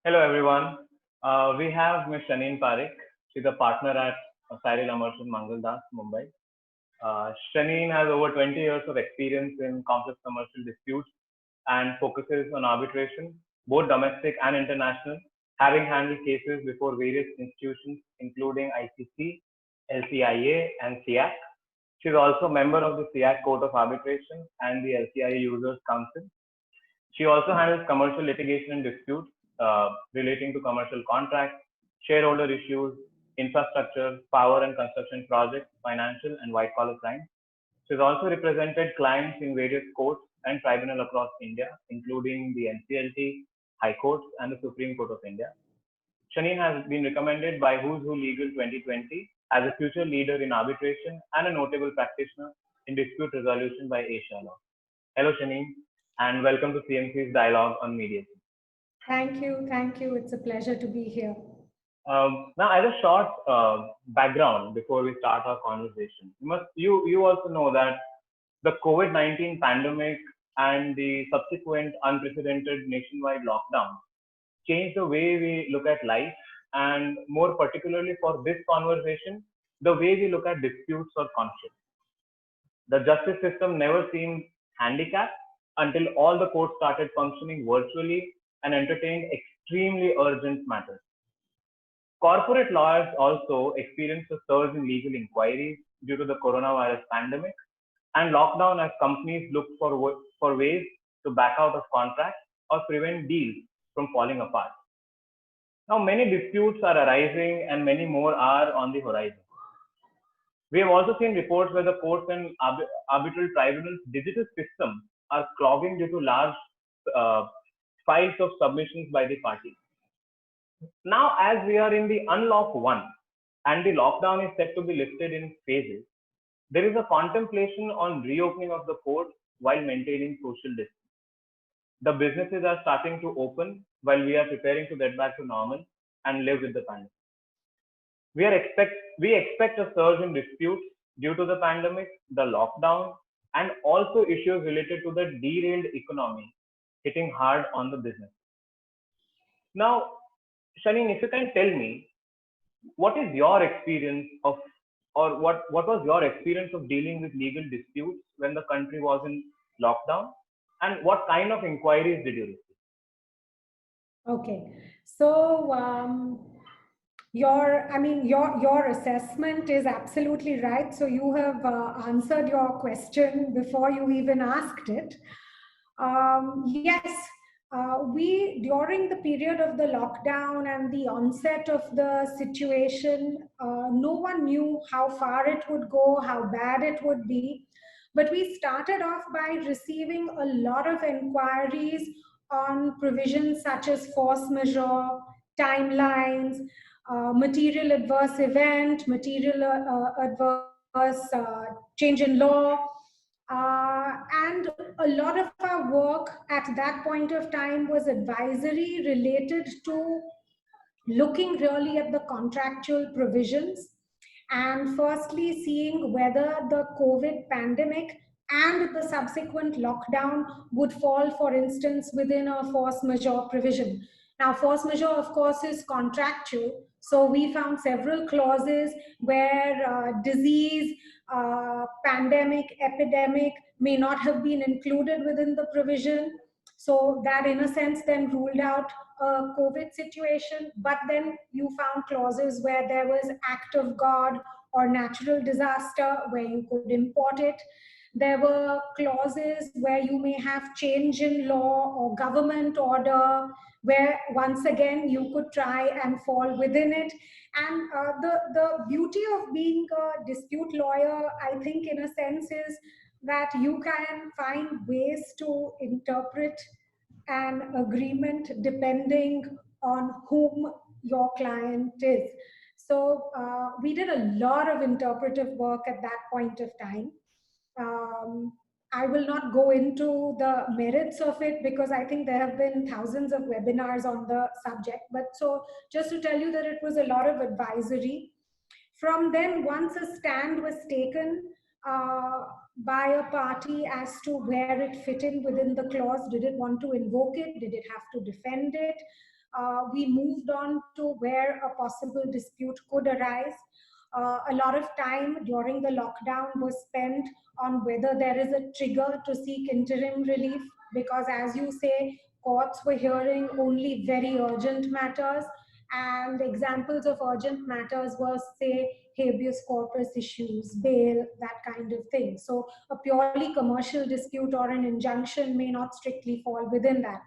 Hello, everyone. We have Ms. Shaneen Parekh. She's a partner at Cyril Emerson Mangaldas, Mumbai. Shaneen has over 20 years of experience in complex commercial disputes and focuses on arbitration, both domestic and international, having handled cases before various institutions, including ICC, LCIA, and SIAC. She's also a member of the SIAC Court of Arbitration and the LCIA Users Council. She also handles commercial litigation and disputes relating to commercial contracts, shareholder issues, infrastructure, power and construction projects, financial and white collar crimes. She has also represented clients in various courts and tribunals across India, including the NCLT, High Courts, and the Supreme Court of India. Shaneen has been recommended by Who's Who Legal 2020 as a future leader in arbitration and a notable practitioner in dispute resolution by Asia Law. Hello, Shaneen, and welcome to CMC's Dialogue on Mediation. Thank you. Thank you. It's a pleasure to be here. Now, as a short background before we start our conversation, you also know that the COVID-19 pandemic and the subsequent unprecedented nationwide lockdown changed the way we look at life, and more particularly for this conversation, the way we look at disputes or conflicts. The justice system never seemed handicapped until all the courts started functioning virtually and entertained extremely urgent matters. Corporate lawyers also experienced a surge in legal inquiries due to the coronavirus pandemic and lockdown as companies looked for ways to back out of contracts or prevent deals from falling apart. Now, many disputes are arising and many more are on the horizon. We have also seen reports where the courts and arbitral tribunals' digital systems are clogging due to large uh, files of submissions by the parties. Now, as we are in the unlock one and the lockdown is set to be lifted in phases, there is a contemplation on reopening of the courts while maintaining social distance. The businesses are starting to open while we are preparing to get back to normal and live with the pandemic. We expect a surge in disputes due to the pandemic, the lockdown, and also issues related to the derailed economy hitting hard on the business. Now, Shalin, if you can tell me, what is your experience of, or what was your experience of dealing with legal disputes when the country was in lockdown, and what kind of inquiries did you receive? Okay. So, your assessment is absolutely right. So you have answered your question before you even asked it. Yes, we during the period of the lockdown and the onset of the situation, no one knew how far it would go, how bad it would be. But we started off by receiving a lot of inquiries on provisions such as force majeure, timelines, material adverse event, material adverse change in law, and a lot of our work at that point of time was advisory related to looking really at the contractual provisions and firstly seeing whether the COVID pandemic and the subsequent lockdown would fall, for instance, within a force majeure provision. Now, force majeure, of course, is contractual. So we found several clauses where disease, pandemic, epidemic may not have been included within the provision. So that, in a sense, then ruled out a COVID situation, but then you found clauses where there was act of God or natural disaster where you could import it. There were clauses where you may have change in law or government order where once again you could try and fall within it. And the beauty of being a dispute lawyer, I think, in a sense, is that you can find ways to interpret an agreement depending on whom your client is. So we did a lot of interpretive work at that point of time. Um, I will not go into the merits of it because I think there have been thousands of webinars on the subject. But so just to tell you that it was a lot of advisory. From then, once a stand was taken uh, by a party as to where it fit in within the clause, did it want to invoke it? Did it have to defend it? we moved on to where a possible dispute could arise. A lot of time during the lockdown was spent on whether there is a trigger to seek interim relief, because, as you say, courts were hearing only very urgent matters, and examples of urgent matters were, say, habeas corpus issues, bail, that kind of thing. So a purely commercial dispute or an injunction may not strictly fall within that.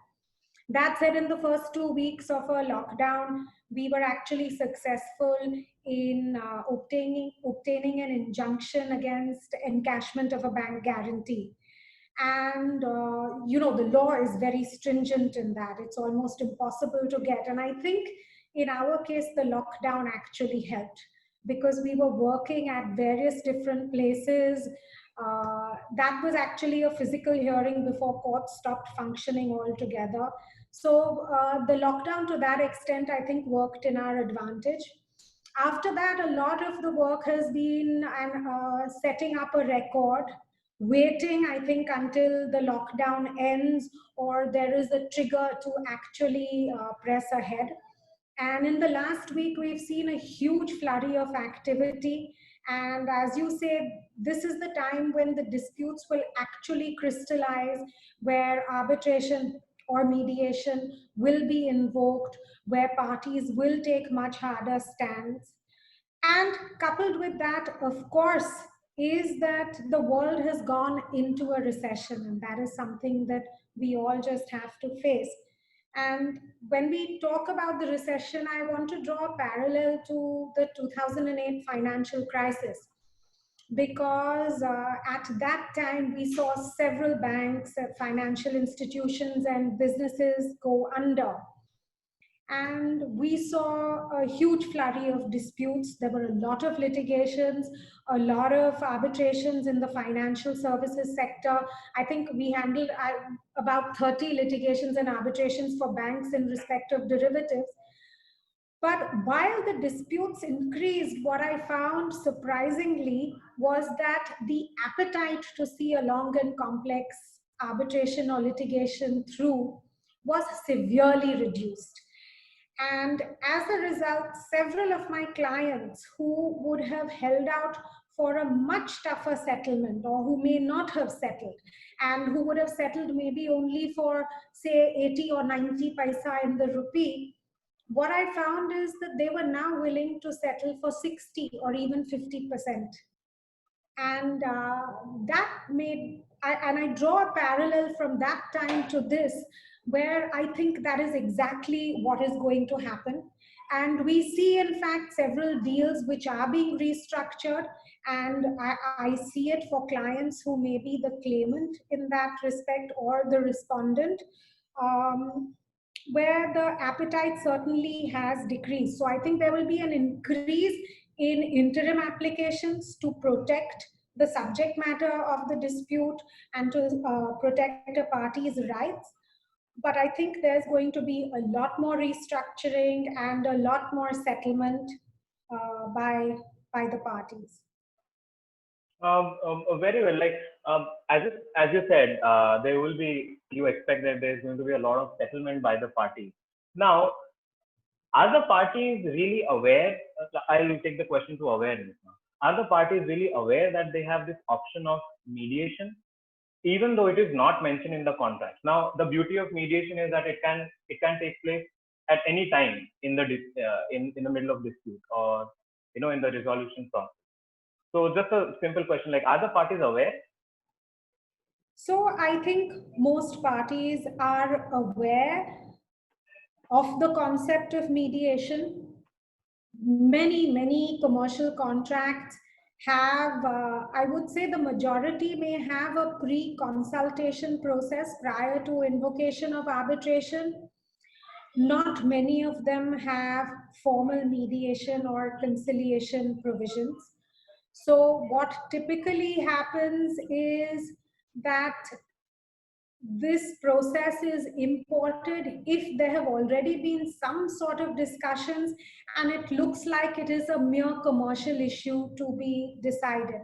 That said, in the first 2 weeks of a lockdown, we were actually successful in obtaining an injunction against encashment of a bank guarantee. And the law is very stringent in that. It's almost impossible to get. And I think in our case, the lockdown actually helped, because we were working at various different places. That was actually a physical hearing before courts stopped functioning altogether. So the lockdown, to that extent, I think worked in our advantage. After that, a lot of the work has been setting up a record, waiting, I think, until the lockdown ends or there is a trigger to actually press ahead. And in the last week, we've seen a huge flurry of activity. And as you say, this is the time when the disputes will actually crystallize, where arbitration or mediation will be invoked, where parties will take much harder stands. And coupled with that, of course, is that the world has gone into a recession, and that is something that we all just have to face. And when we talk about the recession, I want to draw a parallel to the 2008 financial crisis, because at that time we saw several banks, financial institutions, and businesses go under. And we saw a huge flurry of disputes. There were a lot of litigations, a lot of arbitrations in the financial services sector. I think we handled about 30 litigations and arbitrations for banks in respect of derivatives. But while the disputes increased, what I found surprisingly was that the appetite to see a long and complex arbitration or litigation through was severely reduced. And as a result, several of my clients who would have held out for a much tougher settlement, or who may not have settled, and who would have settled maybe only for, say, 80 or 90 paisa in the rupee, what I found is that they were now willing to settle for 60 or even 50%. And that made, and I draw a parallel from that time to this, where I think that is exactly what is going to happen. And we see, in fact, several deals which are being restructured. And I see it for clients who may be the claimant in that respect, or the respondent, where the appetite certainly has decreased. So I think there will be an increase in interim applications to protect the subject matter of the dispute and to protect a party's rights. But I think there's going to be a lot more restructuring and a lot more settlement by the parties. Very well. Like as you said, there will be. You expect that there's going to be a lot of settlement by the parties. Now, are the parties really aware? I'll take the question to awareness now. Are the parties really aware that they have this option of mediation, even though it is not mentioned in the contract? Now, the beauty of mediation is that it can take place at any time in the in the middle of dispute, or in the resolution process. So just a simple question, like, are the parties aware? So I think most parties are aware of the concept of mediation. Many commercial contracts have, I would say the majority may have a pre-consultation process prior to invocation of arbitration. Not many of them have formal mediation or conciliation provisions. So what typically happens is that this process is imported if there have already been some sort of discussions and it looks like it is a mere commercial issue to be decided.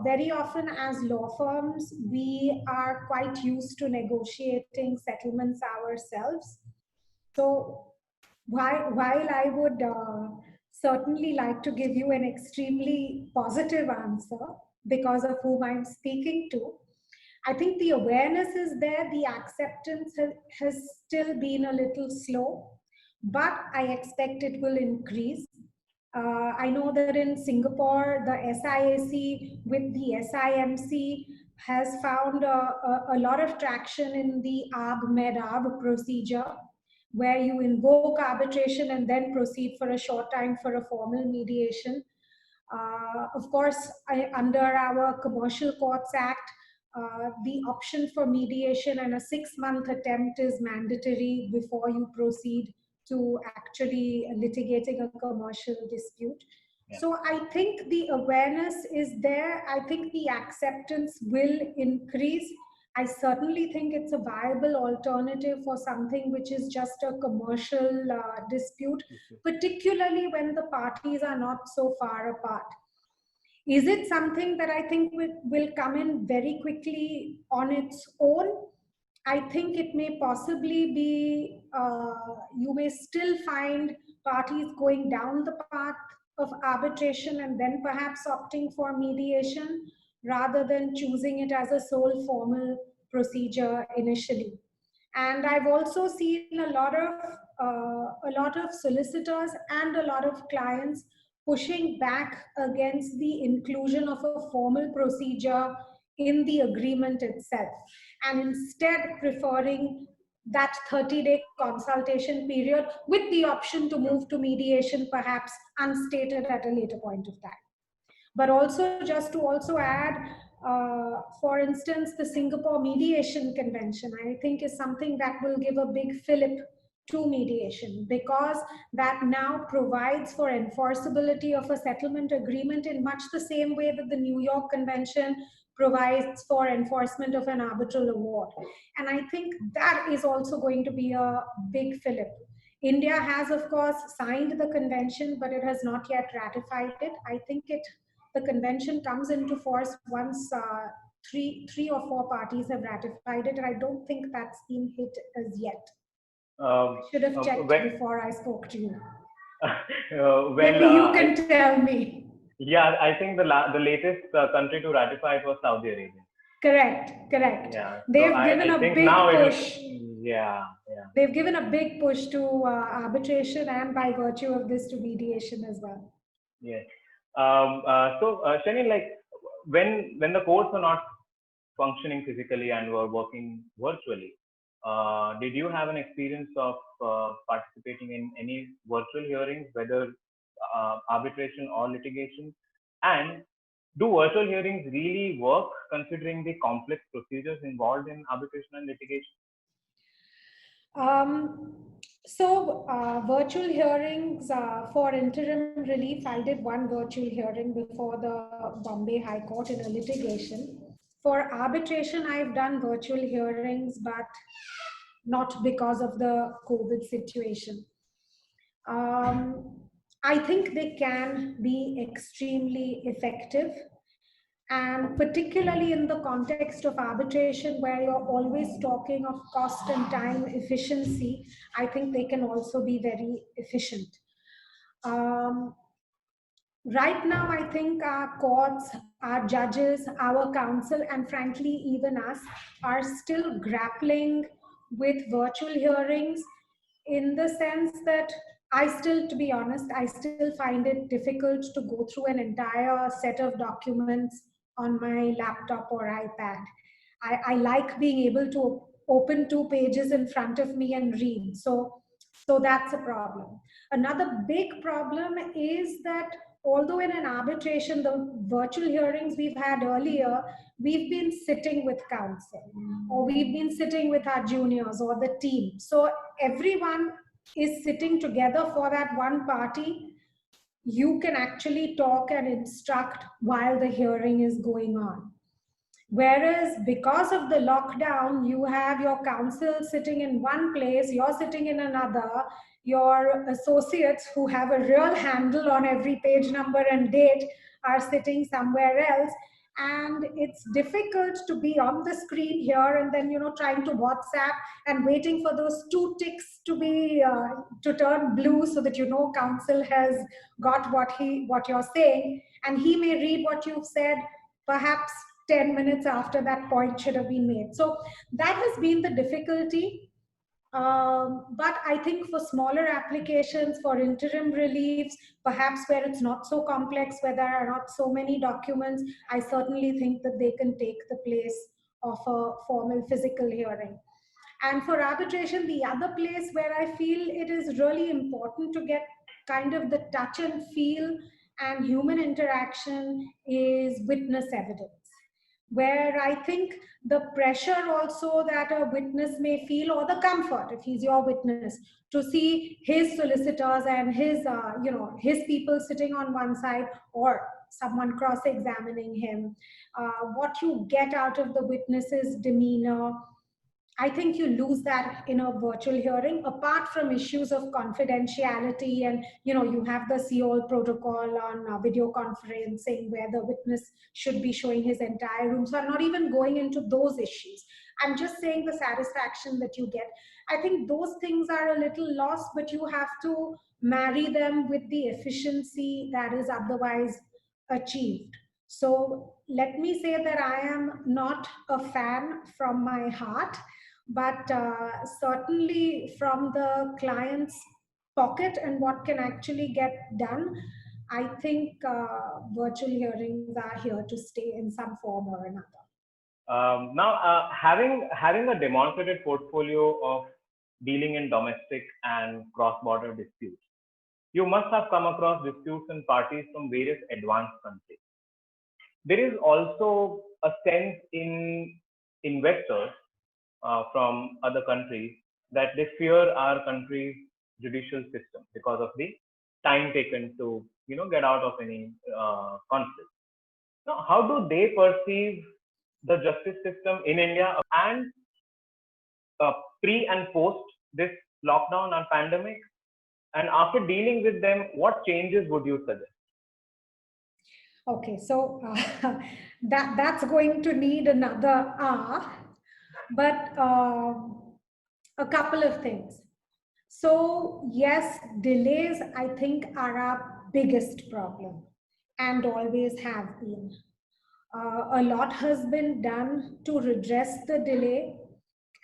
Very often as law firms, we are quite used to negotiating settlements ourselves. So while I would certainly like to give you an extremely positive answer because of whom I'm speaking to, I think the awareness is there, the acceptance has still been a little slow, but I expect it will increase. I know that in Singapore, the SIAC with the SIMC has found a lot of traction in the ARB-MED-ARB procedure, where you invoke arbitration and then proceed for a short time for a formal mediation. Of course, under our Commercial Courts Act, the option for mediation and a 6-month attempt is mandatory before you proceed to actually litigating a commercial dispute. Yeah. So I think the awareness is there. I think the acceptance will increase. I certainly think it's a viable alternative for something which is just a commercial dispute, particularly when the parties are not so far apart. Is it something that I think will come in very quickly on its own? I think it may possibly be, you may still find parties going down the path of arbitration and then perhaps opting for mediation rather than choosing it as a sole formal procedure initially. And I've also seen a lot of solicitors and a lot of clients pushing back against the inclusion of a formal procedure in the agreement itself, and instead preferring that 30-day consultation period with the option to move to mediation, perhaps unstated at a later point of time. But also, just to also add, for instance, the Singapore Mediation Convention, I think is something that will give a big fillip to mediation, because that now provides for enforceability of a settlement agreement in much the same way that the New York Convention provides for enforcement of an arbitral award. And I think that is also going to be a big fillip. India has, of course, signed the convention, but it has not yet ratified it. I think the convention comes into force once three or four parties have ratified it, and I don't think that's been hit as yet. I should have checked before I spoke to you. Maybe you can tell me. Yeah, I think the latest country to ratify it was Saudi Arabia. Correct. Yeah. They've given a big push. Yeah. They've given a big push to arbitration, and by virtue of this to mediation as well. Yes. So, Shanil, like when the courts are not functioning physically and were working virtually, did you have an experience of participating in any virtual hearings, whether arbitration or litigation? And do virtual hearings really work considering the complex procedures involved in arbitration and litigation? Virtual hearings for interim relief, I did one virtual hearing before the Bombay High Court in a litigation. For arbitration, I've done virtual hearings, but not because of the COVID situation. I think they can be extremely effective. And particularly in the context of arbitration, where you're always talking of cost and time efficiency, I think they can also be very efficient. Right now, I think our courts, our judges, our counsel, and frankly, even us, are still grappling with virtual hearings, in the sense that to be honest, I still find it difficult to go through an entire set of documents on my laptop or iPad. I like being able to open 2 pages in front of me and read. So that's a problem. Another big problem is that although in an arbitration, the virtual hearings we've had earlier, we've been sitting with counsel, or we've been sitting with our juniors or the team. So everyone is sitting together for that one party. You can actually talk and instruct while the hearing is going on. Whereas because of the lockdown, you have your counsel sitting in one place, you're sitting in another, your associates who have a real handle on every page number and date are sitting somewhere else. and it's difficult to be on the screen here and then, trying to WhatsApp and waiting for those two ticks to be to turn blue so that counsel has got what you're saying, and he may read what you've said perhaps 10 minutes after that point should have been made. So that has been the difficulty. But I think for smaller applications, for interim reliefs, perhaps where it's not so complex, where there are not so many documents, I certainly think that they can take the place of a formal physical hearing. And for arbitration, the other place where I feel it is really important to get kind of the touch and feel and human interaction is witness evidence, where I think the pressure also that a witness may feel, or the comfort, if he's your witness, to see his solicitors and his people sitting on one side or someone cross-examining him, what you get out of the witness's demeanor, I think you lose that in a virtual hearing, apart from issues of confidentiality. And, you have the COL protocol on video conferencing where the witness should be showing his entire room. So I'm not even going into those issues. I'm just saying the satisfaction that you get. I think those things are a little lost, but you have to marry them with the efficiency that is otherwise achieved. So let me say that I am not a fan from my heart, but certainly from the client's pocket and what can actually get done, I think virtual hearings are here to stay in some form or another. Now, having a demonstrated portfolio of dealing in domestic and cross-border disputes, you must have come across disputes and parties from various advanced countries. There is also a sense in investors from other countries that they fear our country's judicial system because of the time taken to get out of any conflict. Now, how do they perceive the justice system in India and pre and post this lockdown and pandemic? And after dealing with them, what changes would you suggest? Okay, so that's going to need another hour, but a couple of things. So yes, delays I think are our biggest problem and always have been. A lot has been done to redress the delay.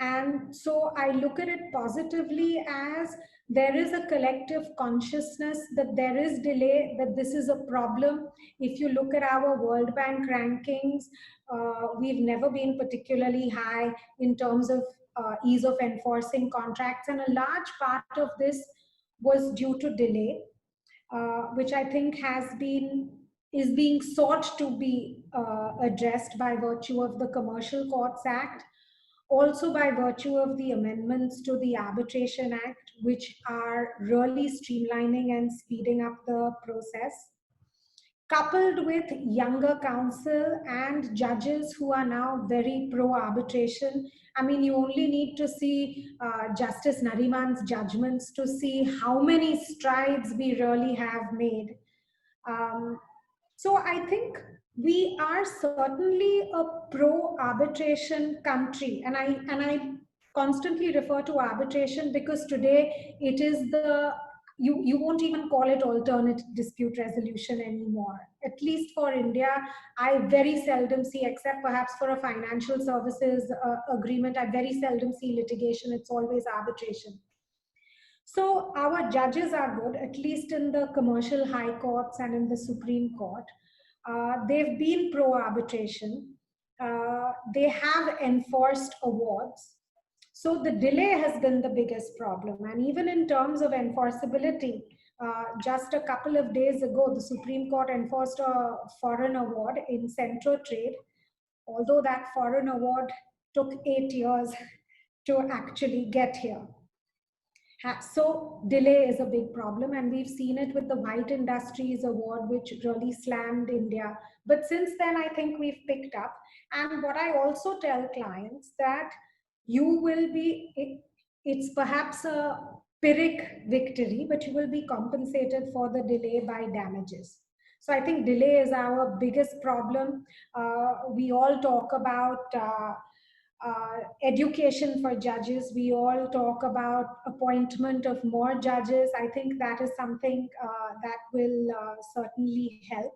And so I look at it positively as there is a collective consciousness that there is delay, that this is a problem. If you look at our World Bank rankings, we've never been particularly high in terms of ease of enforcing contracts. And a large part of this was due to delay, which I think is being sought to be addressed by virtue of the Commercial Courts Act, also by virtue of the amendments to the Arbitration Act, which are really streamlining and speeding up the process, coupled with younger counsel and judges who are now very pro-arbitration. I mean, you only need to see Justice Nariman's judgments to see how many strides we really have made. So I think we are certainly a pro-arbitration country, and I constantly refer to arbitration because today it is you won't even call it alternate dispute resolution anymore. At least for India, I very seldom see, except perhaps for a financial services agreement, I very seldom see litigation. It's always arbitration. So our judges are good, at least in the commercial high courts and in the Supreme Court. They've been pro-arbitration. They have enforced awards. So the delay has been the biggest problem. And even in terms of enforceability, just a couple of days ago, the Supreme Court enforced a foreign award in Centrotrade, although that foreign award took 8 years to actually get here. So delay is a big problem, and we've seen it with the White Industries Award, which really slammed India. But since then, I think we've picked up. And what I also tell clients that you will be, it's perhaps a Pyrrhic victory, but you will be compensated for the delay by damages. So I think delay is our biggest problem. We all talk about education for judges. We all talk about appointment of more judges. I think that is something that will certainly help.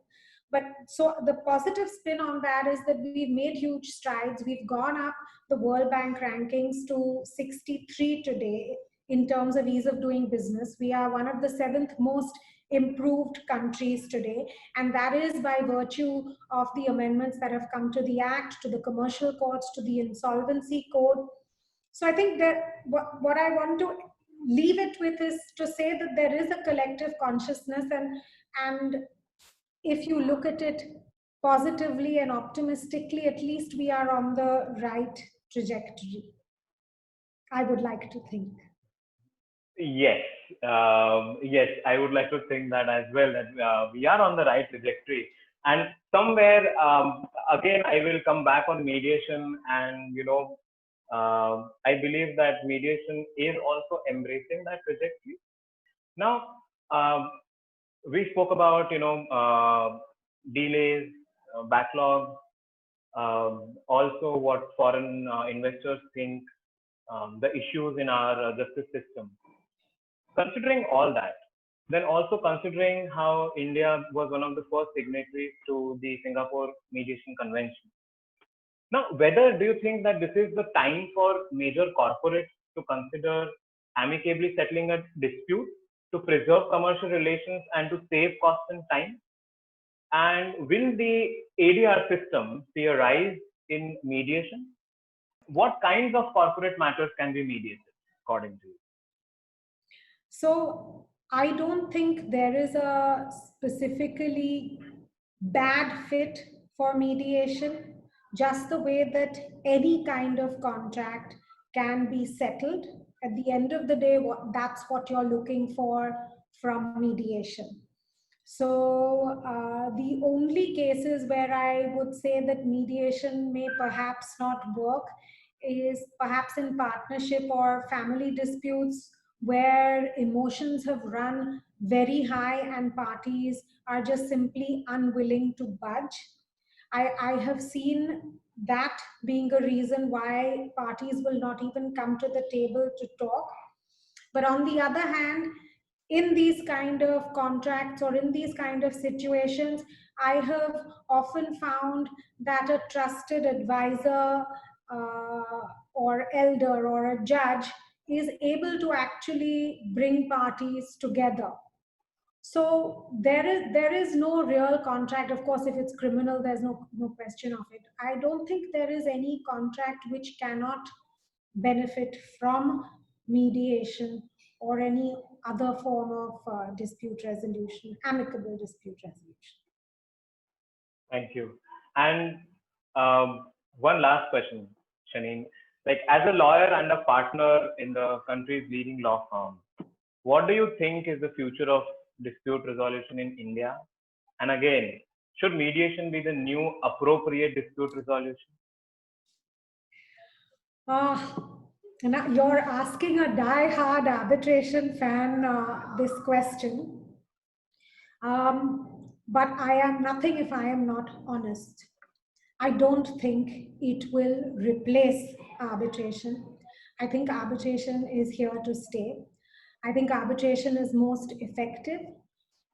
But so the positive spin on that is that we've made huge strides. We've gone up the World Bank rankings to 63 today in terms of ease of doing business. We are one of the seventh most improved countries today, and that is by virtue of the amendments that have come to the Act, to the commercial courts, to the insolvency code. So I think that what I want to leave it with is to say that there is a collective consciousness, and if you look at it positively and optimistically, at least we are on the right trajectory, I would like to think. Yes, yes, I would like to think that as well, that we are on the right trajectory. And somewhere, again, I will come back on mediation, and I believe that mediation is also embracing that trajectory. Now, we spoke about delays, backlogs, also what foreign investors think, the issues in our justice system. Considering all that, then also considering how India was one of the first signatories to the Singapore Mediation Convention. Now, whether do you think that this is the time for major corporates to consider amicably settling a dispute to preserve commercial relations and to save cost and time? And will the ADR system see a rise in mediation? What kinds of corporate matters can be mediated, according to you? So I don't think there is a specifically bad fit for mediation, just the way that any kind of contract can be settled. At the end of the day, that's what you're looking for from mediation. So the only cases where I would say that mediation may perhaps not work is perhaps in partnership or family disputes where emotions have run very high and parties are just simply unwilling to budge. I have seen that being a reason why parties will not even come to the table to talk. But on the other hand, in these kind of contracts or in these kind of situations, I have often found that a trusted advisor or elder or a judge is able to actually bring parties together. So there is no real contract. Of course, if it's criminal, there's no question of it. I don't think there is any contract which cannot benefit from mediation or any other form of dispute resolution, amicable dispute resolution. Thank you. And one last question, Shaneen. Like, as a lawyer and a partner in the country's leading law firm, what do you think is the future of dispute resolution in India? And again, should mediation be the new appropriate dispute resolution? And you're asking a die-hard arbitration fan this question. But I am nothing if I am not honest. I don't think it will replace arbitration. I think arbitration is here to stay. I think arbitration is most effective.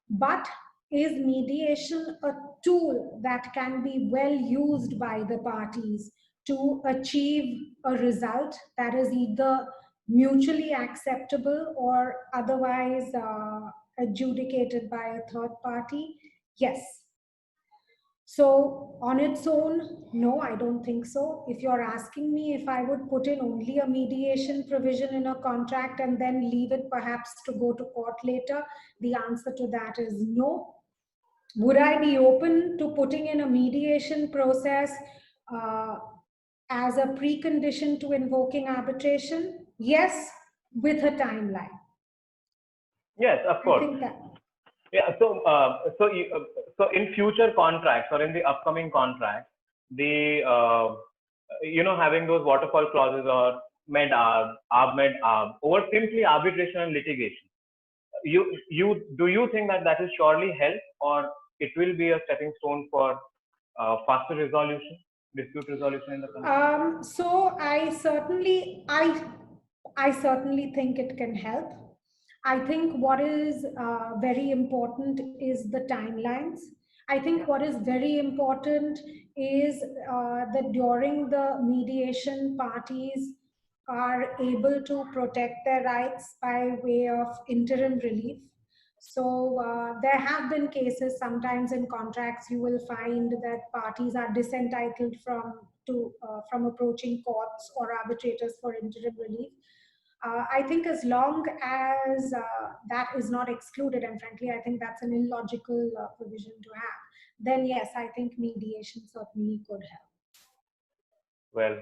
But is mediation a tool that can be well used by the parties to achieve a result that is either mutually acceptable or otherwise adjudicated by a third party? Yes. So on its own, no, I don't think so. If you're asking me if I would put in only a mediation provision in a contract and then leave it perhaps to go to court later, the answer to that is no. Would I be open to putting in a mediation process as a precondition to invoking arbitration? Yes, with a timeline. Yes, of course. I think that. Yeah. So in future contracts or in the upcoming contracts, the having those waterfall clauses or med arb, med arb, over simply arbitration and litigation. Do you think that is surely help, or it will be a stepping stone for faster resolution, dispute resolution in the country? So I certainly think it can help. I think what is very important is the timelines. I think what is very important is that during the mediation, parties are able to protect their rights by way of interim relief. So there have been cases sometimes in contracts you will find that parties are disentitled from approaching courts or arbitrators for interim relief. I think as long as that is not excluded, and frankly, I think that's an illogical provision to have, then yes, I think mediation certainly could help. Well,